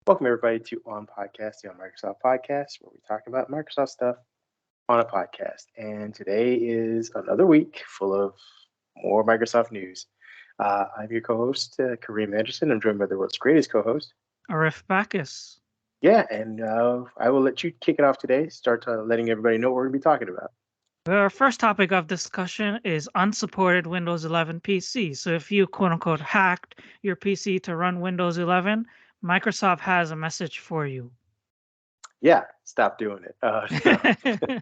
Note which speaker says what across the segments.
Speaker 1: Welcome everybody to OnPodcast, the On Microsoft podcast, where we talk about Microsoft stuff on a podcast. And today is another week full of more Microsoft news. I'm your co-host, Kareem Anderson. I'm joined by the world's greatest co-host.
Speaker 2: Arif Bacchus.
Speaker 1: Yeah, and I will let you kick it off today. Start letting everybody know what we're going to be talking about.
Speaker 2: Our first topic of discussion is unsupported Windows 11 PC. So if you quote unquote hacked your PC to run Windows 11, Microsoft has a message for you.
Speaker 1: Yeah, stop doing it. The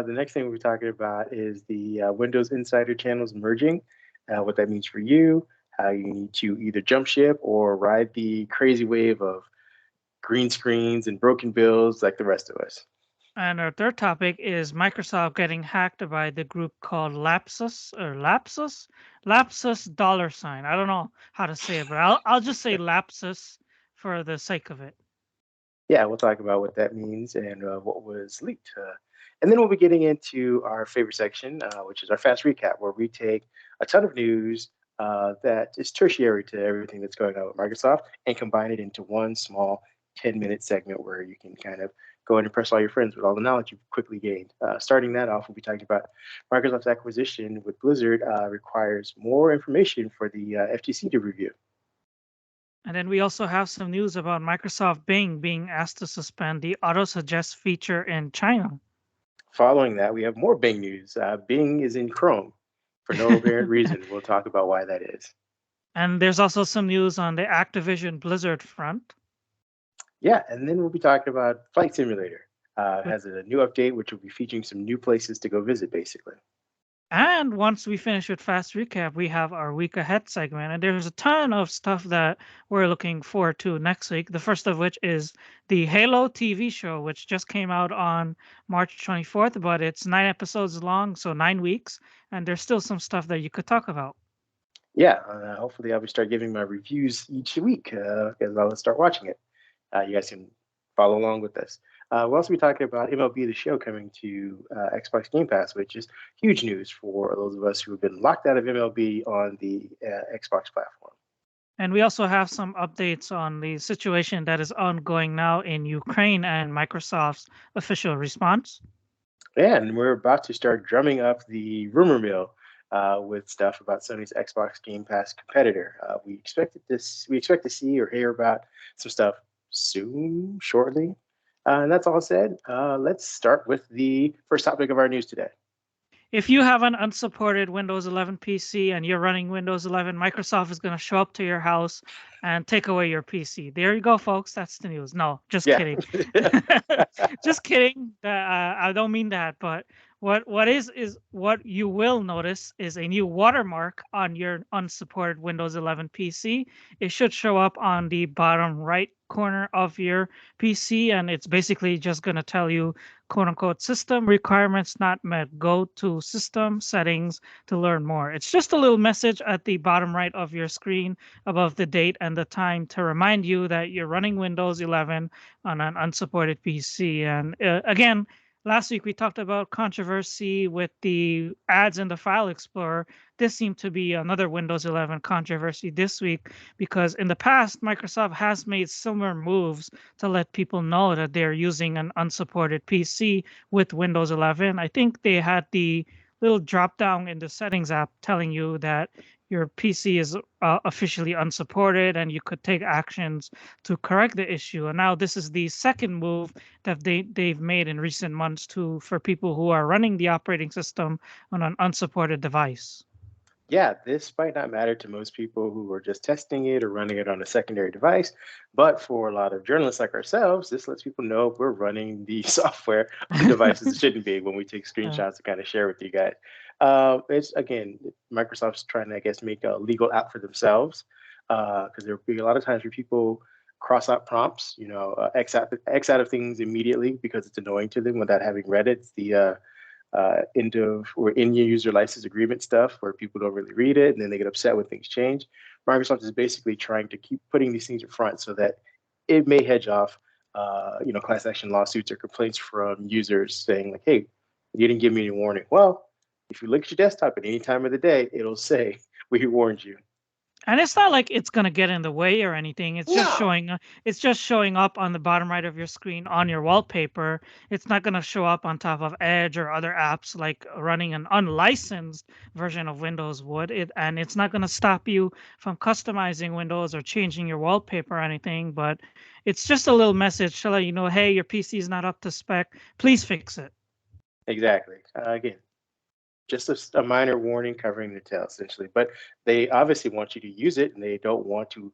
Speaker 1: next thing we'll be talking about is the Windows Insider channels merging, what that means for you, how you need to either jump ship or ride the crazy wave of green screens and broken bills like the rest of us.
Speaker 2: And our third topic is Microsoft getting hacked by the group called Lapsus $. I don't know how to say it, but I'll just say Lapsus for the sake of it.
Speaker 1: Yeah, we'll talk about what that means and what was leaked. And then we'll be getting into our favorite section, which is our fast recap, where we take a ton of news that is tertiary to everything that's going on with Microsoft and combine it into one small 10-minute segment where you can kind of go and impress all your friends with all the knowledge you've quickly gained. Starting that off, we'll be talking about Microsoft's acquisition with Blizzard requires more information for the FTC to review.
Speaker 2: And then we also have some news about Microsoft Bing being asked to suspend the auto suggest feature in China.
Speaker 1: Following that, we have more Bing news. Bing is in Chrome for no apparent reason. We'll talk about why that is.
Speaker 2: And there's also some news on the Activision Blizzard front.
Speaker 1: Yeah, and then we'll be talking about Flight Simulator.
Speaker 2: With-
Speaker 1: Has a new update, which will be featuring some new places to go visit, basically.
Speaker 2: And once we finish with Fast Recap, we have our week ahead segment. And there's a ton of stuff that we're looking forward to next week. The first of which is the Halo TV show, which just came out on March 24th, but it's 9 episodes long, so 9 weeks. And there's still some stuff that you could talk about.
Speaker 1: Yeah, hopefully I'll be start giving my reviews each week because I'll start watching it. You guys can follow along with this. We'll also be talking about MLB The Show coming to Xbox Game Pass, which is huge news for those of us who have been locked out of MLB on the Xbox platform.
Speaker 2: And we also have some updates on the situation that is ongoing now in Ukraine and Microsoft's official response.
Speaker 1: And we're about to start drumming up the rumor mill with stuff about Sony's Xbox Game Pass competitor. We expect to see or hear about some stuff soon, shortly. And that's all said. Let's start with the first topic of our news today.
Speaker 2: If you have an unsupported Windows 11 PC and you're running Windows 11, Microsoft is going to show up to your house and take away your PC. There you go, folks. That's the news. No, just
Speaker 1: Yeah.
Speaker 2: kidding. Just kidding. I don't mean that. But what you will notice is a new watermark on your unsupported Windows 11 PC. It should show up on the bottom right corner of your PC, and it's basically just going to tell you quote unquote system requirements not met. Go to system settings to learn more. It's just a little message at the bottom right of your screen above the date and the time to remind you that you're running Windows 11 on an unsupported PC. And again, last week we talked about controversy with the ads in the File Explorer. This seemed to be another Windows 11 controversy this week because in the past, Microsoft has made similar moves to let people know that they're using an unsupported PC with Windows 11. I think they had the little drop down in the settings app telling you that your PC is officially unsupported and you could take actions to correct the issue. And now this is the second move that they've made in recent months for people who are running the operating system on an unsupported device.
Speaker 1: Yeah, this might not matter to most people who are just testing it or running it on a secondary device, but for a lot of journalists like ourselves, this lets people know we're running the software on devices it shouldn't be when we take
Speaker 2: Uh,
Speaker 1: screenshots to kind of share with you guys. It's again, Microsoft's trying to, I guess, make a legal app for themselves because there will be a lot of times where people cross out prompts, X out of things immediately because it's annoying to them without having read it. It's the end of or in your user license agreement stuff where people don't really read it and then they get upset when things change. Microsoft is basically trying to keep putting these things in front so that it may hedge off, class action lawsuits or complaints from users saying like, "Hey, you didn't give me any warning." Well, if you look at your desktop at any time of the day, it'll say, "We warned you."
Speaker 2: And it's not like it's gonna get in the way or anything.
Speaker 1: No.
Speaker 2: It's just showing up on the bottom right of your screen on your wallpaper. It's not gonna show up on top of Edge or other apps like running an unlicensed version of Windows would. And it's not gonna stop you from customizing Windows or changing your wallpaper or anything. But it's just a little message to let you know, hey, your PC is not up to spec. Please fix it.
Speaker 1: Exactly. Again, just a minor warning covering the tail, essentially. But they obviously want you to use it, and they don't want to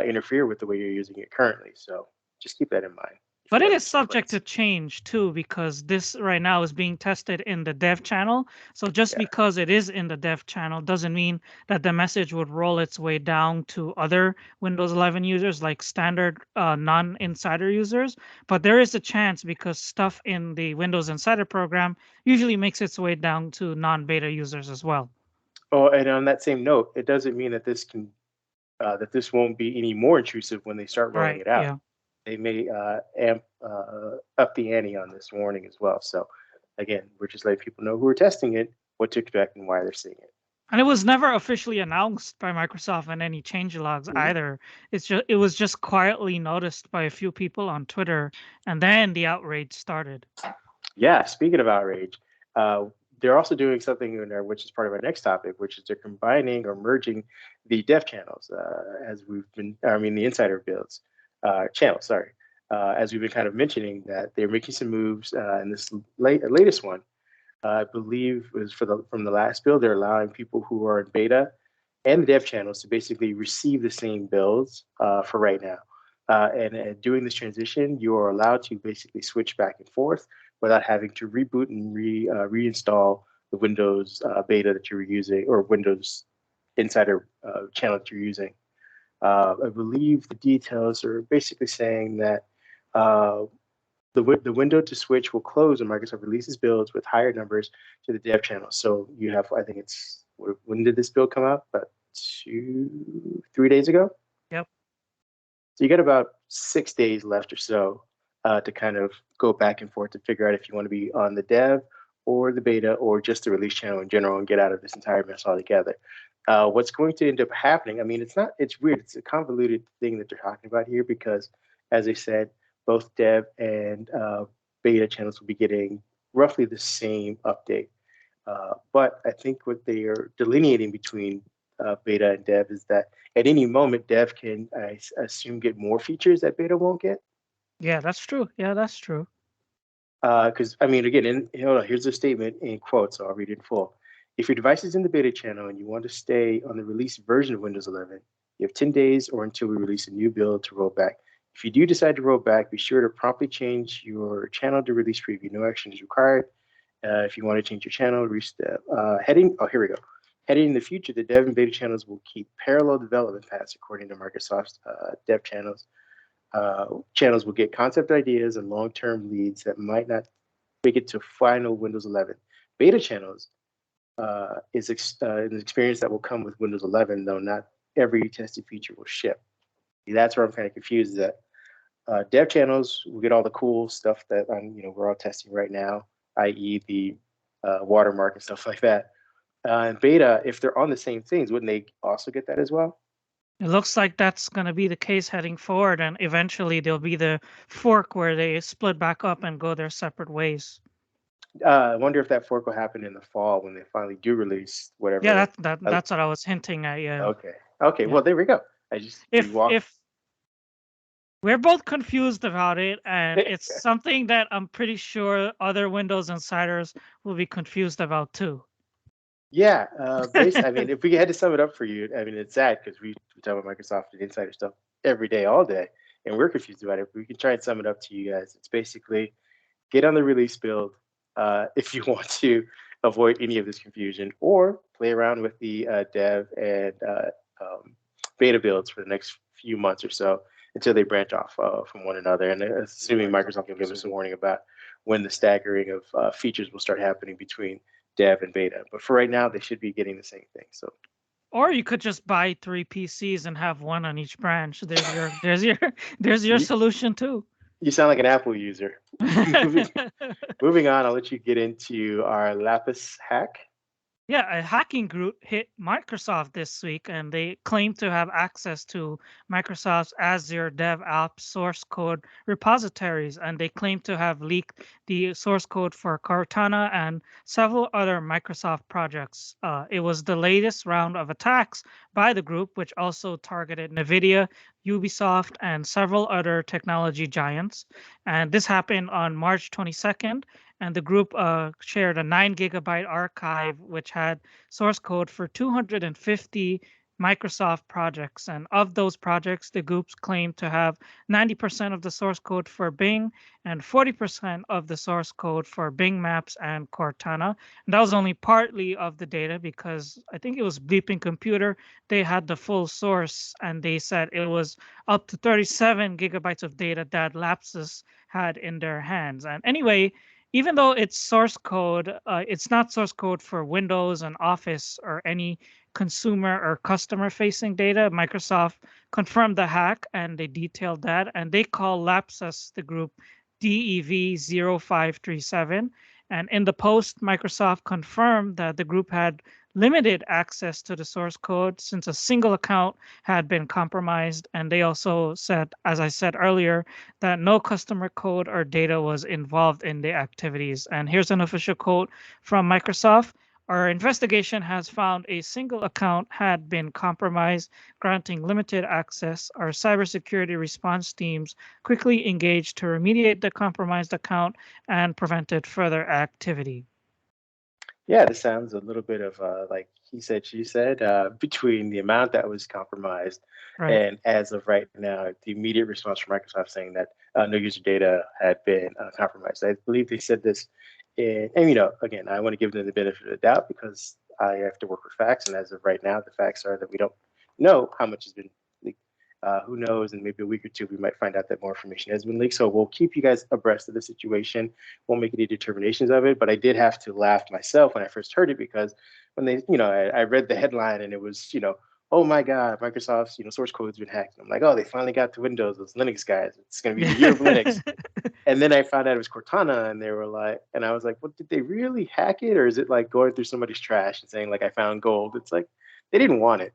Speaker 1: interfere with the way you're using it currently. So just keep that in mind if
Speaker 2: But
Speaker 1: you
Speaker 2: it
Speaker 1: have
Speaker 2: is
Speaker 1: any
Speaker 2: subject to
Speaker 1: complaints.
Speaker 2: change too, because this right now is being tested in the dev channel. So just
Speaker 1: Yeah.
Speaker 2: because it is in the dev channel doesn't mean that the message would roll its way down to other Windows 11 users, like standard non-insider users. But there is a chance, because stuff in the Windows Insider program usually makes its way down to non-beta users as well.
Speaker 1: Oh, and on that same note, it doesn't mean that this won't be any more intrusive when they start rolling
Speaker 2: Right.
Speaker 1: it out.
Speaker 2: Yeah.
Speaker 1: They may amp up the ante on this warning as well. So again, we're just letting people know who are testing it, what to expect, and why they're seeing it.
Speaker 2: And it was never officially announced by Microsoft in any changelogs
Speaker 1: Mhm.
Speaker 2: either. It was just quietly noticed by a few people on Twitter, and then the outrage started.
Speaker 1: Yeah, speaking of outrage, uh, they're also doing something in there, which is part of our next topic, which is they're combining or merging the dev channels, the insider builds channels, sorry. As we've been kind of mentioning that they're making some moves in this latest one. I believe it was from the last build. They're allowing people who are in beta and the dev channels to basically receive the same builds for right now. And doing this transition, you are allowed to basically switch back and forth without having to reboot and reinstall the Windows beta that you were using or Windows Insider channel that you're using. I believe the details are basically saying that uh, the window to switch will close when Microsoft releases builds with higher numbers to the dev channel. So you have, I think it's, when did this build come out? About 3 days ago.
Speaker 2: Yep.
Speaker 1: So you got about 6 days left or so to kind of go back and forth to figure out if you want to be on the dev or the beta or just the release channel in general and get out of this entire mess altogether. What's going to end up happening? I mean, it's weird. It's a convoluted thing that they're talking about here because, as I said, both dev and beta channels will be getting roughly the same update. But I think what they are delineating between beta and dev is that at any moment, dev can, I assume, get more features that beta won't get.
Speaker 2: Yeah, that's true. Yeah, that's true.
Speaker 1: Because I mean, again, hold on, here's a statement in quotes, so I'll read it in full. If your device is in the beta channel and you want to stay on the released version of Windows 11, you have 10 days or until we release a new build to roll back. If you do decide to roll back, be sure to promptly change your channel to release preview. No action is required. If you want to change your channel, here we go. Heading in the future, the dev and beta channels will keep parallel development paths according to Microsoft's dev channels. Channels will get concept ideas and long-term leads that might not make it to final Windows 11. Beta channels is an experience that will come with Windows 11, though not every tested feature will ship. That's where I'm kind of confused. Is that dev channels will get all the cool stuff that we're all testing right now, i.e., the watermark and stuff like that. And beta, if they're on the same things, wouldn't they also get that as well?
Speaker 2: It looks like that's going to be the case heading forward, and eventually there'll be the fork where they split back up and go their separate ways.
Speaker 1: I wonder if that fork will happen in the fall when they finally do release
Speaker 2: Yeah,
Speaker 1: whatever. Uh,
Speaker 2: that's what I was hinting at. Yeah,
Speaker 1: okay. Okay.
Speaker 2: yeah.
Speaker 1: Well, there we go. I just we walked.
Speaker 2: If we're both confused about it, and it's something that I'm pretty sure other Windows insiders will be confused about too.
Speaker 1: Yeah. I mean, if we had to sum it up for you, I mean, it's sad because we talk about Microsoft and insider stuff every day, all day, and we're confused about it. We can try and sum it up to you guys. It's basically get on the release build if you want to avoid any of this confusion, or play around with the dev and beta builds for the next few months or so until they branch off from one another. And assuming Microsoft will give us a warning about when the staggering of features will start happening between dev and beta. But for right now, they should be getting the same thing. So.
Speaker 2: Or you could just buy 3 PCs and have one on each branch. There's your
Speaker 1: You,
Speaker 2: solution too.
Speaker 1: you sound like an Apple user. moving, moving on, I'll let you get into our Lapsus hack.
Speaker 2: Yeah, a hacking group hit Microsoft this week, and they claim to have access to Microsoft's Azure DevOps source code repositories, and they claim to have leaked the source code for Cortana and several other Microsoft projects. It was the latest round of attacks by the group, which also targeted NVIDIA, Ubisoft, and several other technology giants. And this happened on March 22nd, and the group shared a 9 gigabyte archive which had source code for 250 Microsoft projects. And of those projects, the groups claim to have 90% of the source code for Bing and 40% of the source code for Bing Maps and Cortana. And that was only partly of the data because I think it was Bleeping Computer. They had the full source and they said it was up to 37 gigabytes of data that Lapsus had in their hands. And anyway, even though it's source code, it's not source code for Windows and Office or any consumer or customer facing data. Microsoft confirmed the hack and they detailed that, and they call Lapsus the group DEV0537. And in the post, Microsoft confirmed that the group had limited access to the source code since a single account had been compromised. And they also said, as I said earlier, that no customer code or data was involved in the activities. And here's an official quote from Microsoft. Our investigation has found a single account had been compromised, granting limited access. Our cybersecurity response teams quickly engaged to remediate the compromised account and prevented further activity.
Speaker 1: Yeah, this sounds a little bit of like he said, she said, between the amount that was compromised
Speaker 2: Right.
Speaker 1: and as of right now, the immediate response from Microsoft saying that no user data had been compromised. I believe they said this and again, I want to give them the benefit of the doubt because I have to work with facts. And as of right now, the facts are that we don't know how much has been leaked. Who knows? In maybe a week or two, we might find out that more information has been leaked. So we'll keep you guys abreast of the situation. Won't make any determinations of it. But I did have to laugh myself when I first heard it because when I read the headline and it was, oh my God, Microsoft's, source code's been hacked. I'm like, oh, they finally got to Windows, those Linux guys. It's going to be the year of Linux. And then I found out it was Cortana, and they were like, and I was like, well, did they really hack it, or is it like going through somebody's trash and saying like I found gold? It's like they didn't want it.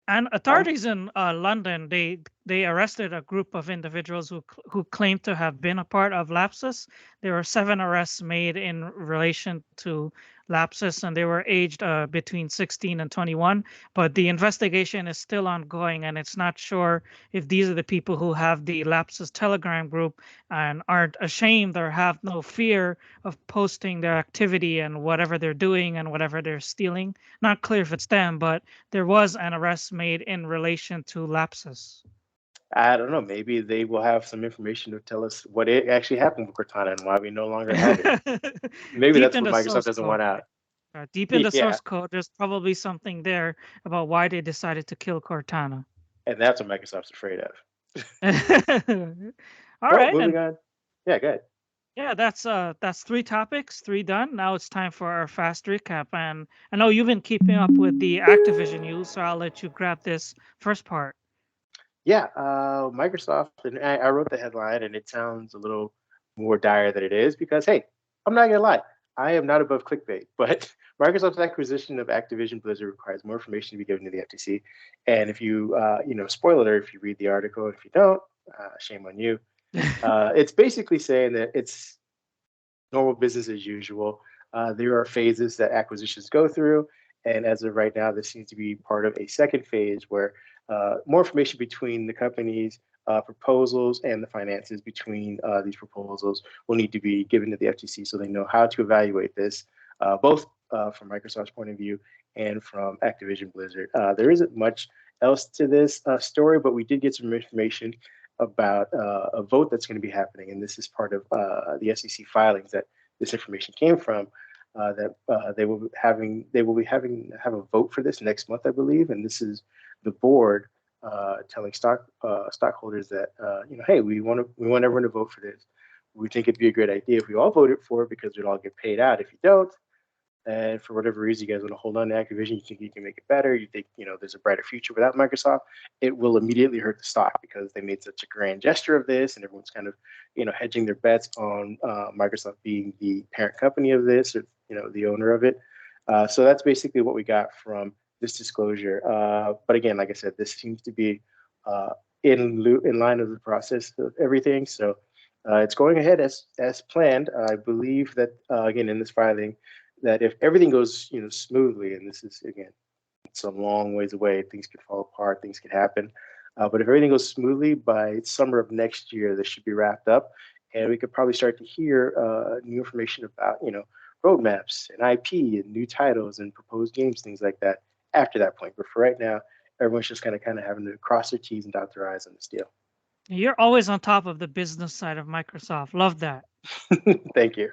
Speaker 2: And
Speaker 1: Um,
Speaker 2: authorities in London, they arrested a group of individuals who claimed to have been a part of Lapsus. There were 7 arrests made in relation to Lapsus, and they were aged between 16 and 21. But the investigation is still ongoing, and it's not sure if these are the people who have the Lapsus Telegram group and aren't ashamed or have no fear of posting their activity and whatever they're doing and whatever they're stealing. Not clear if it's them, but there was an arrest made in relation to Lapsus.
Speaker 1: I don't know. Maybe they will have some information to tell us what it actually happened with Cortana and why we no longer have it. Maybe
Speaker 2: Deep
Speaker 1: that's
Speaker 2: in
Speaker 1: what
Speaker 2: the
Speaker 1: Microsoft
Speaker 2: source
Speaker 1: doesn't
Speaker 2: code,
Speaker 1: want out.
Speaker 2: right? Deep in the
Speaker 1: Yeah,
Speaker 2: source code, there's probably something there about why they decided to kill Cortana.
Speaker 1: and that's what Microsoft's afraid of.
Speaker 2: All
Speaker 1: Well,
Speaker 2: right,
Speaker 1: moving
Speaker 2: and
Speaker 1: on. Yeah, good.
Speaker 2: yeah, that's 3 topics, 3 done. Now it's time for our fast recap. And I know you've been keeping up with the Activision news, so I'll let you grab this first part.
Speaker 1: Yeah, Microsoft, and I wrote the headline, and it sounds a little more dire than it is because, hey, I'm not gonna lie, I am not above clickbait, but Microsoft's acquisition of Activision Blizzard requires more information to be given to the FTC. And if you, spoiler alert, if you read the article, if you don't, shame on you. It's basically saying that it's normal business as usual. There are phases that acquisitions go through, and as of right now, this seems to be part of a second phase where more information between the company's proposals and the finances between these proposals will need to be given to the FTC so they know how to evaluate this, both from Microsoft's point of view and from Activision Blizzard. There isn't much else to this story, but we did get some information about a vote that's going to be happening, and this is part of the SEC filings that this information came from. That they will be having have a vote for this next month, I believe, and this is the board telling stockholders that hey, we want everyone to vote for this. We think it'd be a great idea if we all voted for it because we'd all get paid out. If you don't, and for whatever reason you guys want to hold on to Activision, you think you can make it better, you think there's a brighter future without Microsoft, it will immediately hurt the stock because they made such a grand gesture of this, and everyone's kind of hedging their bets on Microsoft being the parent company of this, or the owner of it. So that's basically what we got from this disclosure. But again, like I said, this seems to be uh, in line with the process of everything. So it's going ahead as planned. I believe that again in this filing, that if everything goes smoothly, and this is again it's a long ways away, things could fall apart, things could happen. But if everything goes smoothly, by summer of next year, this should be wrapped up, and we could probably start to hear new information about roadmaps and IP and new titles and proposed games, things like that after that point. But for right now, everyone's just kind of having to cross their T's and dot their I's on this deal.
Speaker 2: You're always on top of the business side of Microsoft. Love that.
Speaker 1: Thank you.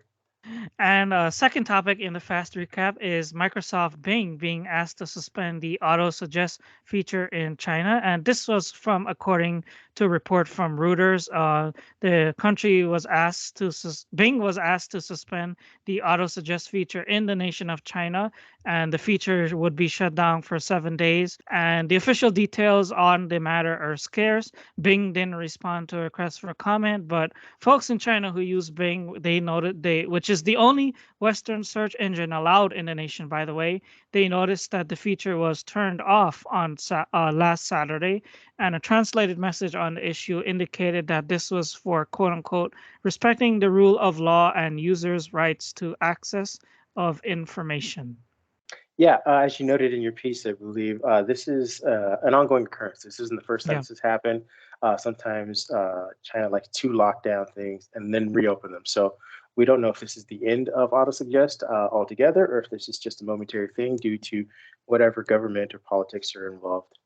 Speaker 2: And second topic in the fast recap is Microsoft Bing being asked to suspend the auto suggest feature in China. And this was from according to a report from Reuters. The country was asked to Bing was asked to suspend the auto suggest feature in the nation of China, and the feature would be shut down for 7 days. And the official details on the matter are scarce. Bing didn't respond to a request for comment, but folks in China who use Bing, they noted which is the only Western search engine allowed in the nation, by the way, they noticed that the feature was turned off on last Saturday, and a translated message on the issue indicated that this was for "quote unquote" respecting the rule of law and users' rights to access of information.
Speaker 1: Yeah, as you noted in your piece, I believe this is an ongoing occurrence. This isn't the first time
Speaker 2: Yeah.
Speaker 1: this has happened. Sometimes China likes to lock down things and then reopen them. So we don't know if this is the end of autosuggest altogether, or if this is just a momentary thing due to whatever government or politics are involved.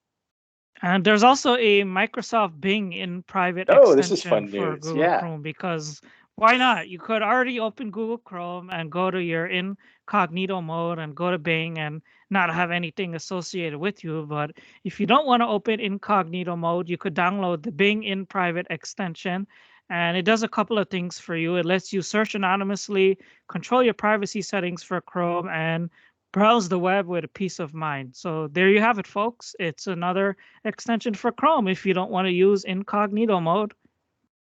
Speaker 2: And there's also a Microsoft Bing InPrivate
Speaker 1: Oh, this is
Speaker 2: extension
Speaker 1: fun
Speaker 2: for
Speaker 1: news.
Speaker 2: Google
Speaker 1: Yeah.
Speaker 2: Chrome, because why not? You could already open Google Chrome and go to your incognito mode and go to Bing and not have anything associated with you. But if you don't want to open incognito mode, you could download the Bing InPrivate extension. And it does a couple of things for you. It lets you search anonymously, control your privacy settings for Chrome, and browse the web with a peace of mind. So there you have it, folks. It's another extension for Chrome if you don't want to use incognito mode.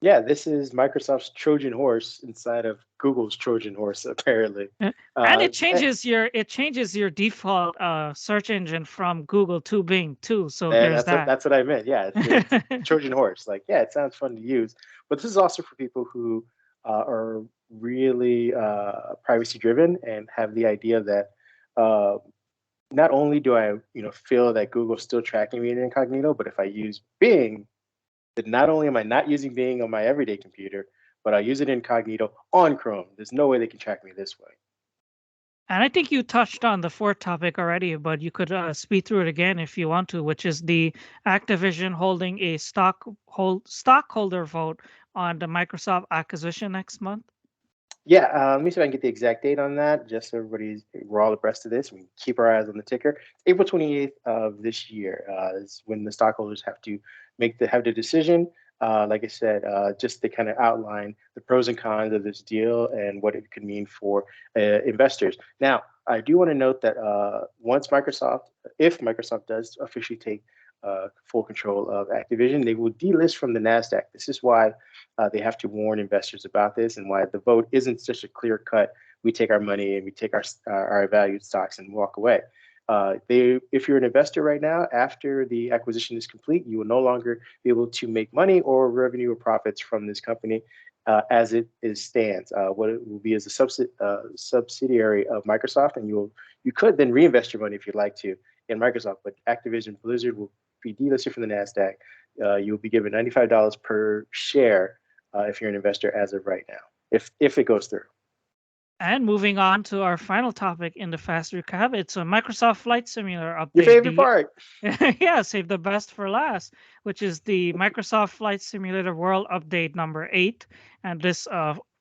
Speaker 1: Yeah, this is Microsoft's Trojan horse inside of Google's Trojan horse, apparently.
Speaker 2: And
Speaker 1: Uh,
Speaker 2: it changes your default search engine from Google to Bing too. So
Speaker 1: And
Speaker 2: there's that.
Speaker 1: that's what I meant. Yeah, it's Trojan horse. Like, yeah, it sounds fun to use, but this is also for people who are really privacy driven and have the idea that uh, not only do I feel that Google's still tracking me in incognito, but if I use Bing, then not only am I not using Bing on my everyday computer, but I'll use it incognito on Chrome. There's no way they can track me this way.
Speaker 2: And I think you touched on the fourth topic already, but you could speed through it again if you want to, which is the Activision holding a stockholder vote on the Microsoft acquisition next month.
Speaker 1: Yeah, let me see if I can get the exact date on that, just so we're all abreast of this. We keep our eyes on the ticker. April 28th of this year is when the stockholders have to have the decision. Like I said, just to kind of outline the pros and cons of this deal and what it could mean for investors. Now, I do want to note that if Microsoft does officially take full control of Activision, they will delist from the Nasdaq. This is why they have to warn investors about this, and why the vote isn't such a clear cut. We take our money and we take our valued stocks and walk away. If you're an investor right now, after the acquisition is complete, you will no longer be able to make money or revenue or profits from this company as it stands. What it will be is a subsidiary of Microsoft, and you could then reinvest your money if you'd like to in Microsoft. But Activision Blizzard will be delisted from the Nasdaq. You'll be given $95 per share if you're an investor as of right now, if it goes through.
Speaker 2: And moving on to our final topic in the fast recap, it's a Microsoft Flight Simulator update.
Speaker 1: Your favorite part.
Speaker 2: Yeah, save the best for last, which is the Microsoft Flight Simulator World Update number 8. And this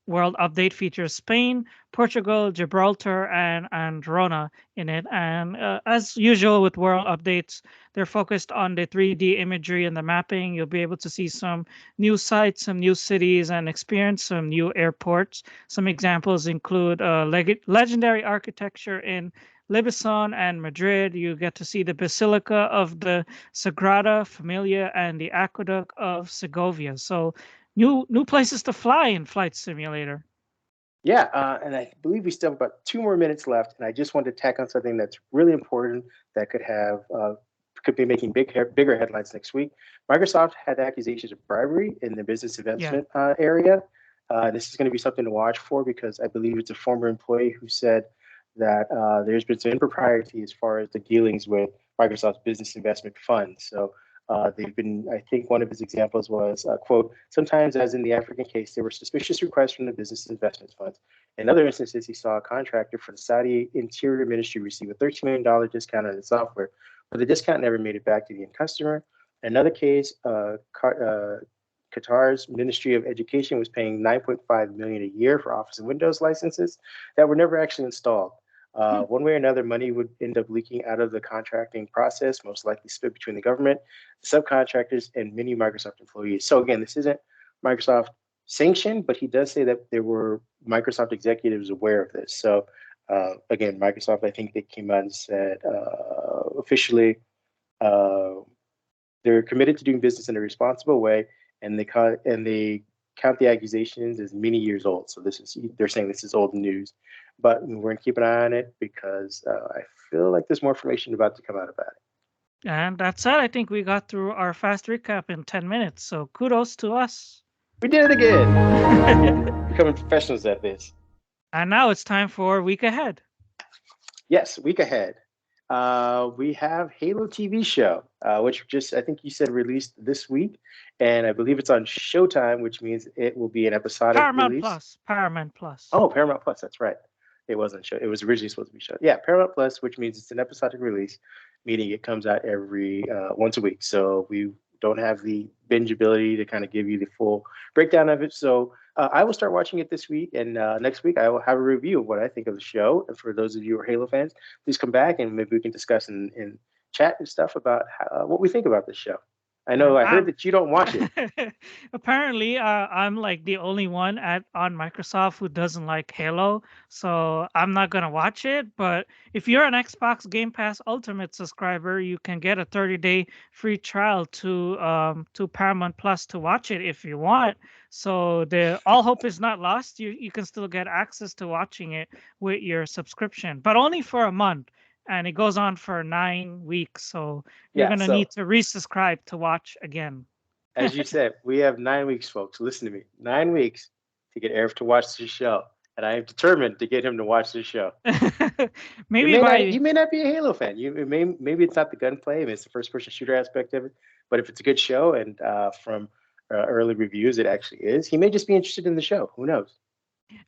Speaker 2: World Update features Spain, Portugal, Gibraltar, and Andorra in it. And as usual with World Updates, they're focused on the 3D imagery and the mapping. You'll be able to see some new sites, some new cities, and experience some new airports. Some examples include legendary architecture in Limassol and Madrid. You get to see the Basilica of the Sagrada Familia and the Aqueduct of Segovia. So new places to fly in Flight Simulator.
Speaker 1: Yeah, and I believe we still have about 2 more minutes left, and I just wanted to tack on something that's really important that could be making bigger headlines next week. Microsoft had accusations of bribery in the business
Speaker 2: Yeah.
Speaker 1: investment area. This is going to be something to watch for because I believe it's a former employee who said that there's been some impropriety as far as the dealings with Microsoft's business investment funds. So they've been, I think one of his examples was, quote, sometimes, as in the African case, there were suspicious requests from the business investment funds. In other instances, he saw a contractor for the Saudi Interior Ministry receive a $13 million discount on its software, but the discount never made it back to the end customer. In another case, Qatar's Ministry of Education was paying 9.5 million a year for Office and Windows licenses that were never actually installed. One way or another, money would end up leaking out of the contracting process, most likely split between the government, the subcontractors, and many Microsoft employees. So again, this isn't Microsoft sanctioned, but he does say that there were Microsoft executives aware of this. So again, Microsoft, I think they came out and said officially they're committed to doing business in a responsible way, and they count the accusations as many years old. So they're saying this is old news, but we're going to keep an eye on it because I feel like there's more information about to come out about it.
Speaker 2: And that's it. I think we got through our fast recap in 10 minutes. So kudos to us.
Speaker 1: We did it again. Becoming professionals at this.
Speaker 2: And now it's time for week ahead.
Speaker 1: Yes, week ahead. We have Halo TV show, which just I think you said released this week, and I believe it's on Showtime, which means it will be an episodic
Speaker 2: Paramount
Speaker 1: release.
Speaker 2: Plus. Paramount Plus.
Speaker 1: Oh, Paramount Plus. That's right. It wasn't show. It was originally supposed to be show. Yeah, Paramount Plus, which means it's an episodic release, meaning it comes out every once a week. So we don't have the binge ability to kind of give you the full breakdown of it. So I will start watching it this week, and next week I will have a review of what I think of the show. And for those of you who are Halo fans, please come back and maybe we can discuss in chat and stuff about what we think about the show. I know I heard that you don't watch it.
Speaker 2: Apparently, I'm like the only one on Microsoft who doesn't like Halo, so I'm not gonna watch it. But if you're an Xbox Game Pass Ultimate subscriber, you can get a 30-day free trial to Paramount Plus to watch it if you want. So the all hope is not lost. You can still get access to watching it with your subscription, but only for a month. And it goes on for 9 weeks. So you're going to need to resubscribe to watch again.
Speaker 1: As you said, we have 9 weeks, folks. Listen to me. 9 weeks to get Eric to watch this show. And I am determined to get him to watch this show.
Speaker 2: Maybe
Speaker 1: you may not be a Halo fan. Maybe it's not the gunplay. Maybe it's the first-person shooter aspect of it. But if it's a good show, and from early reviews, it actually is, he may just be interested in the show. Who knows?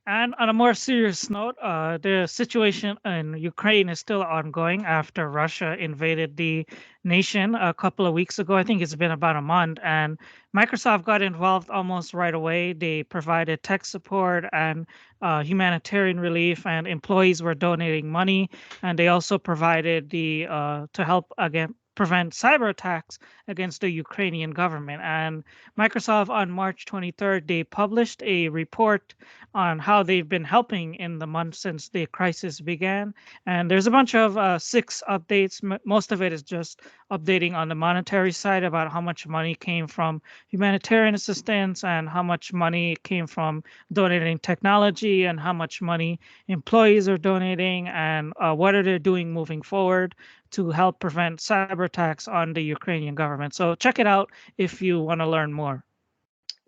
Speaker 2: And on a more serious note, the situation in Ukraine is still ongoing after Russia invaded the nation a couple of weeks ago. I think it's been about a month, and Microsoft got involved almost right away. They provided tech support and humanitarian relief, and employees were donating money, and they also provided the to help again prevent cyber attacks against the Ukrainian government. And Microsoft on March 23rd, they published a report on how they've been helping in the month since the crisis began. And there's a bunch of 6 updates. Most of it is just updating on the monetary side about how much money came from humanitarian assistance and how much money came from donating technology and how much money employees are donating and what are they doing moving forward to help prevent cyber attacks on the Ukrainian government. So check it out if you want to learn more.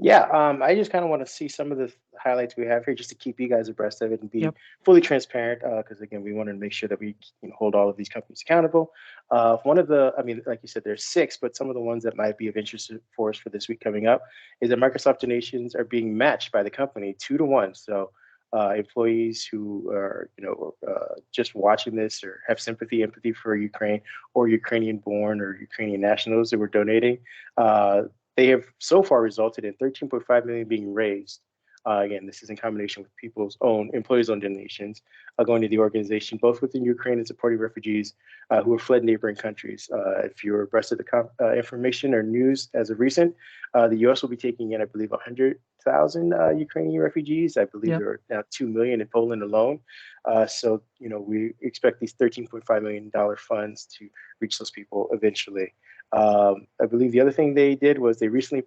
Speaker 1: Yeah, I just kind of want to see some of the highlights we have here just to keep you guys abreast of it and be fully transparent because, again, we want to make sure that we hold all of these companies accountable. One of the, I mean, like you said, there's 6, but some of the ones that might be of interest for us for this week coming up is that Microsoft donations are being matched by the company 2-to-1. So employees who are, just watching this or have empathy for Ukraine or Ukrainian-born or Ukrainian nationals that were donating, they have so far resulted in 13.5 million being raised. Again, this is in combination with employees' own donations going to the organization, both within Ukraine and supporting refugees who have fled neighboring countries. If you're abreast of the information or news as of recent, the U.S. will be taking in, I believe, 100,000 Ukrainian refugees. I believe there are now 2 million in Poland alone. So, we expect these $13.5 million funds to reach those people eventually. I believe the other thing they did was we recently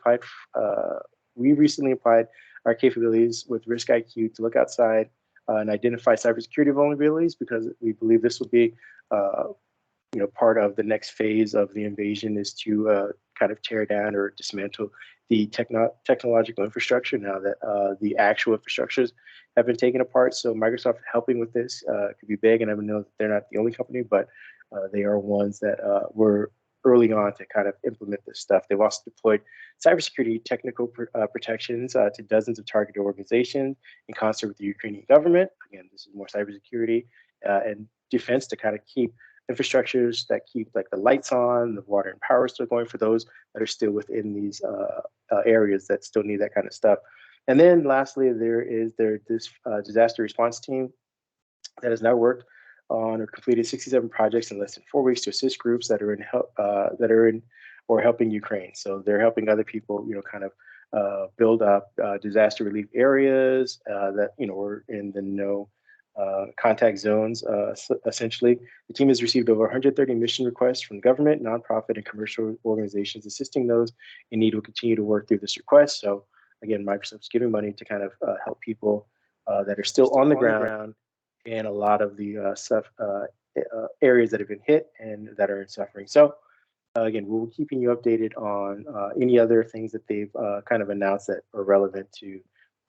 Speaker 1: applied our capabilities with Risk IQ to look outside and identify cybersecurity vulnerabilities, because we believe this will be part of the next phase of the invasion is to kind of tear down or dismantle the technological infrastructure now that the actual infrastructures have been taken apart. So Microsoft helping with this could be big, and I know that they're not the only company, but they are ones that were early on to kind of implement this stuff. They've also deployed cybersecurity technical protections to dozens of targeted organizations in concert with the Ukrainian government. Again, this is more cybersecurity and defense to kind of keep infrastructures that keep like the lights on, the water and power still going for those that are still within these areas that still need that kind of stuff. And then lastly, this disaster response team that has now worked on or completed 67 projects in less than 4 weeks to assist groups that are in or helping Ukraine. So they're helping other people, kind of build up disaster relief areas that are in the no contact zones. Essentially, the team has received over 130 mission requests from government, nonprofit, and commercial organizations assisting those in need. Will continue to work through this request. So again, Microsoft's giving money to kind of help people that are still on the ground in a lot of the areas that have been hit and that are in suffering. So again, we'll be keeping you updated on any other things that they've kind of announced that are relevant to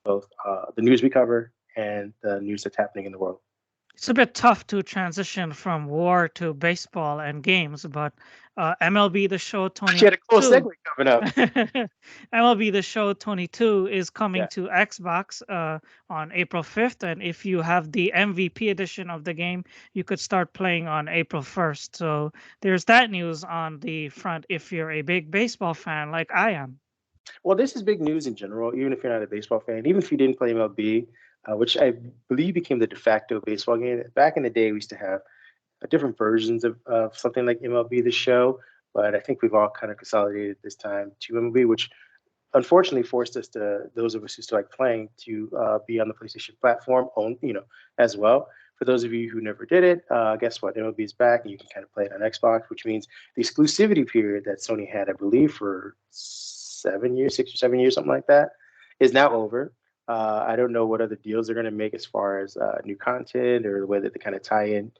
Speaker 1: both the news we cover and the news that's happening in the world.
Speaker 2: It's a bit tough to transition from war to baseball and games, but MLB The Show 22.
Speaker 1: She had a cool segue coming up.
Speaker 2: MLB The Show 22 is coming
Speaker 1: Yeah.
Speaker 2: to Xbox on April 5th, and if you have the MVP edition of the game, you could start playing on April 1st. So there's that news on the front if you're a big baseball fan like I am.
Speaker 1: Well, this is big news in general, even if you're not a baseball fan, even if you didn't play MLB, which I believe became the de facto baseball game. Back in the day, we used to have different versions of something like MLB The Show, but I think we've all kind of consolidated this time to MLB, which unfortunately forced us to, those of us who still like playing, to be on the PlayStation platform, as well. For those of you who never did it, guess what? MLB is back, and you can kind of play it on Xbox, which means the exclusivity period that Sony had, I believe, for 7 years, 6 or 7 years, something like that, is now over. I don't know what other deals they're going to make as far as new content or the way that they kind of tie in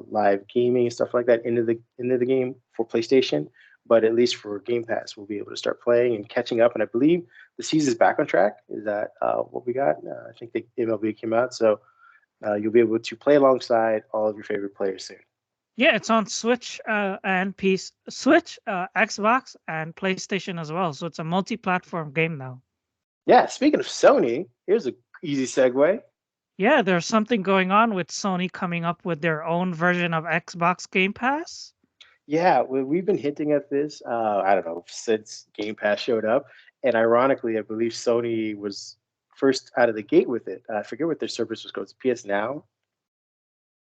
Speaker 1: live gaming and stuff like that into the game for PlayStation. But at least for Game Pass, we'll be able to start playing and catching up. And I believe the season's back on track. Is that what we got? I think the MLB came out, so you'll be able to play alongside all of your favorite players soon.
Speaker 2: Yeah, it's on Switch and Switch, Xbox, and PlayStation as well. So it's a multi-platform game now.
Speaker 1: Yeah, speaking of Sony, here's an easy segue.
Speaker 2: Yeah, there's something going on with Sony coming up with their own version of Xbox Game Pass.
Speaker 1: Yeah, we've been hinting at this, I don't know, since Game Pass showed up. And ironically, I believe Sony was first out of the gate with it. I forget what their service was called. PS Now?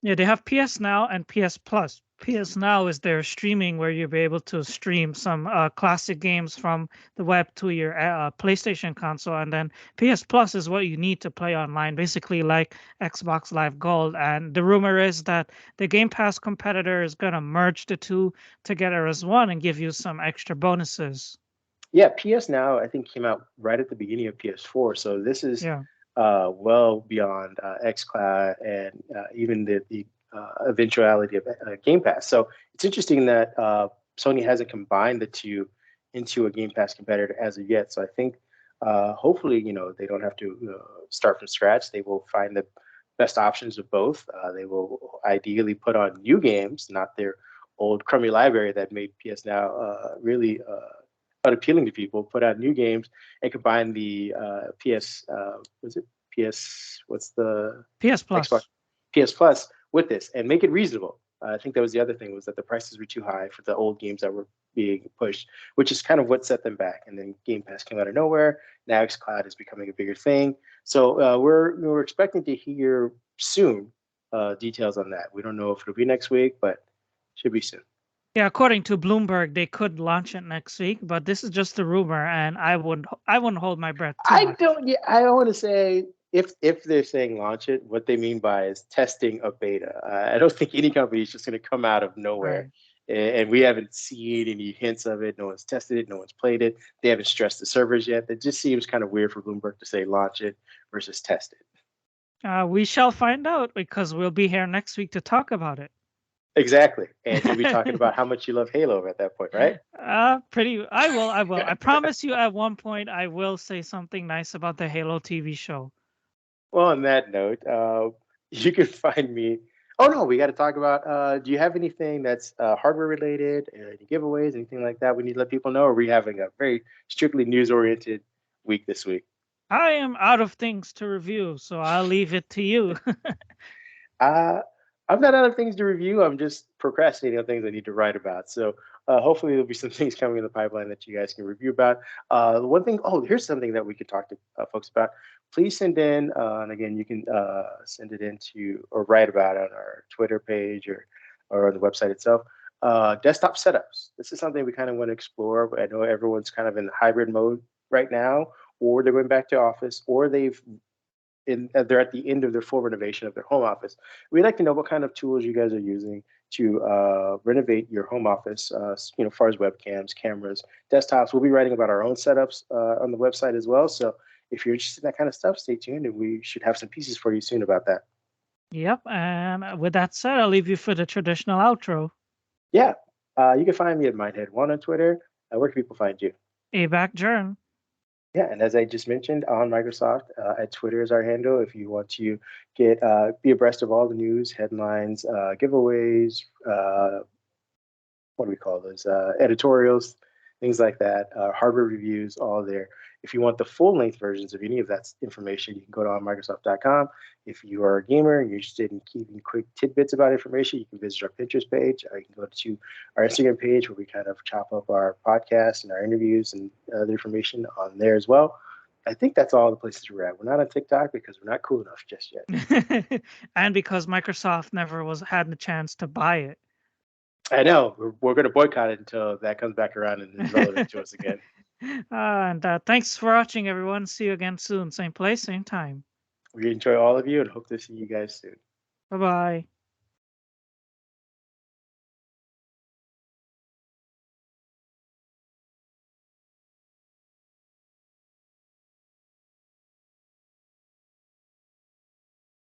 Speaker 2: Yeah, they have PS Now and PS Plus. PS Now is their streaming where you'll be able to stream some classic games from the web to your PlayStation console. And then PS Plus is what you need to play online, basically like Xbox Live Gold. And the rumor is that the Game Pass competitor is going to merge the two together as one and give you some extra bonuses.
Speaker 1: Yeah, PS Now, I think, came out right at the beginning of PS4. So this is well beyond xCloud and even the eventuality of Game Pass. So it's interesting that Sony hasn't combined the two into a Game Pass competitor as of yet. So I think hopefully, they don't have to start from scratch. They will find the best options of both. They will ideally put on new games, not their old crummy library that made PS Now really unappealing to people. Put out new games and combine the PS what's the
Speaker 2: PS Plus
Speaker 1: Xbox PS Plus with this and make it reasonable. I think that was the other thing, was that the prices were too high for the old games that were being pushed, which is kind of what set them back. And then Game Pass came out of nowhere. Now xCloud is becoming a bigger thing. So we're expecting to hear soon details on that. We don't know if it'll be next week, but should be soon.
Speaker 2: Yeah, according to Bloomberg, they could launch it next week, but this is just a rumor, and I wouldn't hold my breath.
Speaker 1: I don't want to say if they're saying launch it, what they mean by is testing a beta. I don't think any company is just going to come out of nowhere and we haven't seen any hints of it. No one's tested it. No one's played it. They haven't stressed the servers yet. That just seems kind of weird for Bloomberg to say launch it versus test it.
Speaker 2: We shall find out because we'll be here next week to talk about it.
Speaker 1: Exactly. And you'll be talking about how much you love Halo at that point, right?
Speaker 2: I will. I promise you at one point I will say something nice about the Halo TV show.
Speaker 1: Well, on that note, you can find me. Oh no, we got to talk about. Do you have anything that's hardware related? Any giveaways, anything like that? We need to let people know. Or are we having a very strictly news oriented week this week?
Speaker 2: I am out of things to review, so I'll leave it to you.
Speaker 1: Uh, I'm not out of things to review. I'm just procrastinating on things I need to write about. So hopefully there'll be some things coming in the pipeline that you guys can review about. The one thing, here's something that we could talk to folks about. Please send in, and again, you can send it into or write about it on our Twitter page or on the website itself. Desktop setups. This is something we kind of want to explore. I know everyone's kind of in hybrid mode right now, or they're going back to office, or they're at the end of their full renovation of their home office. We'd like to know what kind of tools you guys are using to renovate your home office, as far as webcams, cameras, desktops. We'll be writing about our own setups on the website as well. So if you're interested in that kind of stuff, stay tuned, and we should have some pieces for you soon about that.
Speaker 2: Yep. And with that said, I'll leave you for the traditional outro.
Speaker 1: Yeah. You can find me at Mindhead1 on Twitter. Where can people find you?
Speaker 2: ABAC Jern.
Speaker 1: Yeah, and as I just mentioned on Microsoft, at Twitter is our handle. If you want to be abreast of all the news, headlines, giveaways, what do we call those? Editorials, things like that, hardware reviews, all there. If you want the full length versions of any of that information, you can go to onmicrosoft.com. If you are a gamer and you're interested in keeping quick tidbits about information, you can visit our Pinterest page. You can go to our Instagram page where we kind of chop up our podcasts and our interviews and other information on there as well. I think that's all the places we're at. We're not on TikTok because we're not cool enough just yet.
Speaker 2: And because Microsoft never had the chance to buy it.
Speaker 1: I know. We're going to boycott it until that comes back around and is relevant to us again.
Speaker 2: And thanks for watching, everyone. See you again soon. Same place, same time.
Speaker 1: We enjoy all of you and hope to see you guys soon.
Speaker 2: Bye-bye.